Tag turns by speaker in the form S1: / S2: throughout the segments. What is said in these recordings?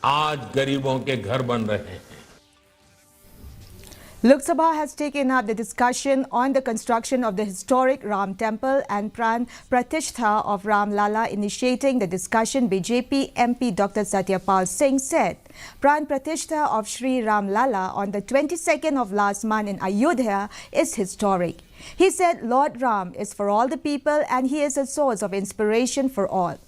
S1: आज गरीबों के घर बन रहे हैं।
S2: Lok Sabha has taken up the discussion on the construction of the historic Ram Temple and Pran Pratishtha of Ramlalla. Initiating the discussion, BJP MP Dr. Satyapal Singh said, Pran Pratishtha of Sri Ramlalla on the 22nd of last month in Ayodhya is historic. He said Lord Ram is for all the people and he is a source of inspiration for all.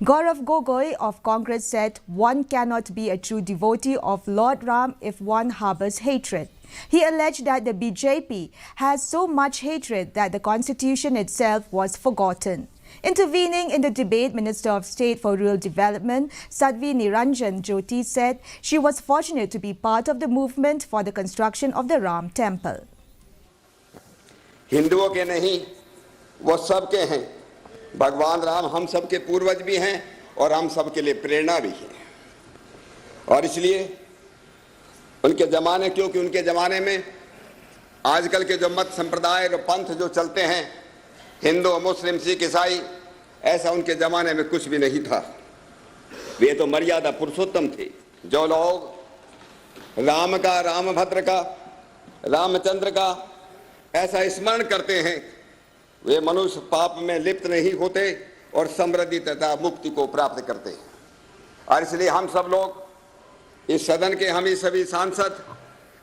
S2: Gaurav Gogoi of Congress said one cannot be a true devotee of Lord Ram if one harbors hatred. He alleged that the BJP has so much hatred that the constitution itself was forgotten. Intervening in the debate, Minister of State for Rural Development, Sadhvi Niranjan Jyoti said she was fortunate to be part of the movement for the construction of the Ram Temple.
S3: हिंदुओं के नहीं, वो सबके हैं। भगवान राम हम सबके पूर्वज भी हैं और हम सबके लिए प्रेरणा भी है। और इसलिए उनके ज़माने, क्योंकि उनके ज़माने में आजकल के जो मत संप्रदाय और पंथ जो चलते हैं, हिंदू मुस्लिम सिख ईसाई, ऐसा उनके ज़माने में कुछ भी नहीं था। वे तो मर्यादा पुरुषोत्तम थे। जो लोग राम का, रामभद्र का, रामचंद्र का ऐसा स्मरण करते हैं, वे मनुष्य पाप में लिप्त नहीं होते और समृद्धि तथा मुक्ति को प्राप्त करते हैं। और इसलिए हम सब लोग इस सदन के, हम ही सभी सांसद,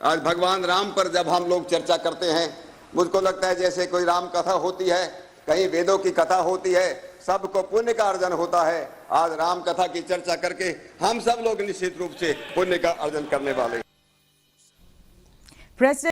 S3: आज भगवान राम पर जब हम लोग चर्चा करते हैं, मुझको लगता है जैसे कोई राम कथा होती है, कहीं वेदों की कथा होती है, सबको पुण्य का अर्जन होता है। आज राम कथा की चर्चा करके हम सब लोग निश्चित रूप से पुण्य का अर्जन करने वाले हैं।